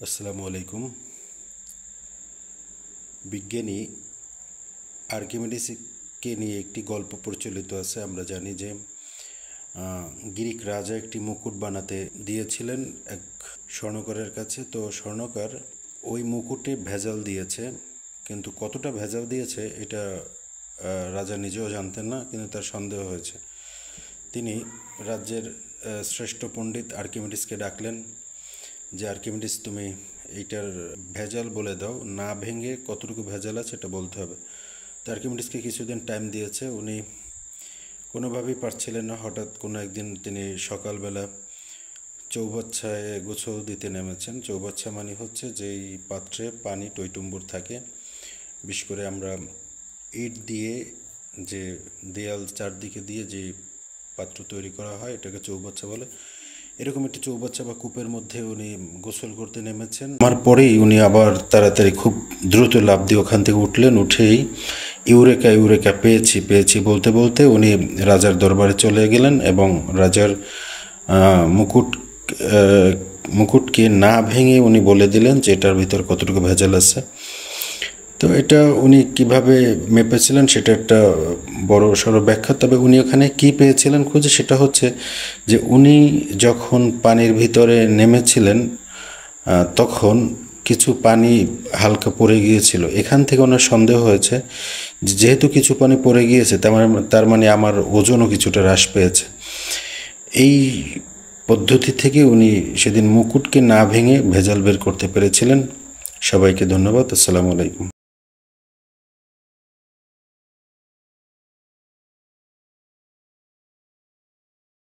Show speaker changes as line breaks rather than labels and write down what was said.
আসসালামু আলাইকুম। বিজ্ঞানী আর্কিমিডিসকে নিয়ে একটি গল্প প্রচলিত আছে। আমরা জানি যে গ্রিক রাজা একটি মুকুট বানাতে দিয়েছিলেন এক স্বর্ণকারের কাছে। তো স্বর্ণকার ওই মুকুটে ভেজাল দিয়েছে, কিন্তু কতটা ভেজাল দিয়েছে এটা রাজা নিজেও জানতেন না, কিন্তু তার সন্দেহ হয়েছে। তিনি রাজ্যের শ্রেষ্ঠ পণ্ডিত আর্কিমিডিসকে ডাকলেন যে, আর্কিমিডিস, তুমি এইটার ভেজাল বলে দাও, না ভেঙে কতটুকু ভেজাল আছে এটা বলতে হবে। তো আর্কিমিডিসকে কিছুদিন টাইম দিয়েছে, উনি কোনোভাবেই পারছিলেন না। হঠাৎ কোনো একদিন তিনি সকালবেলা চৌবাচ্চায় গোসল দিতে নেমেছেন। চৌবাচ্চা মানে হচ্ছে যেই পাত্রে পানি টইটুম্বুর থাকে, বিশেষ করে আমরা ইট দিয়ে যে দেয়াল চারদিকে দিয়ে যে পাত্র তৈরি করা হয় এটাকে চৌবাচ্চা বলে। এরকম একটি চৌবাচ্চা বা কূপের মধ্যে উনি গোসল করতে নেমেছেন। আমার পরেই উনি আবার তাড়াতাড়ি খুব দ্রুত লাফ দিয়ে ওখান থেকে উঠলেন। উঠেই ইউরেকা ইউরেকা পেয়েছি পেয়েছি বলতে বলতে উনি রাজার দরবারে চলে গেলেন এবং রাজার মুকুট মুকুটকে না ভেঙে উনি বলে দিলেন যে এটার ভিতর কতটুকু ভেজাল আছে। তো এটা উনি কিভাবে মেপেছিলেন সেটা একটা বড় সড়ো ব্যাখ্যা। তবে উনি ওখানে কি পেয়েছিলেন খুঁজে, সেটা হচ্ছে যে উনি যখন পানির ভিতরে নেমেছিলেন তখন কিছু পানি হালকা পড়ে গিয়েছিল। এখান থেকে ওনার সন্দেহ হয়েছে যেহেতু কিছু পানি পড়ে গিয়েছে তার মানে আমার ওজনও কিছুটা হ্রাস পেয়েছে। এই পদ্ধতি থেকে উনি সেদিন মুকুটকে না ভেঙে ভেজাল বের করতে পেরেছিলেন। সবাইকে ধন্যবাদ। আসসালামু আলাইকুম।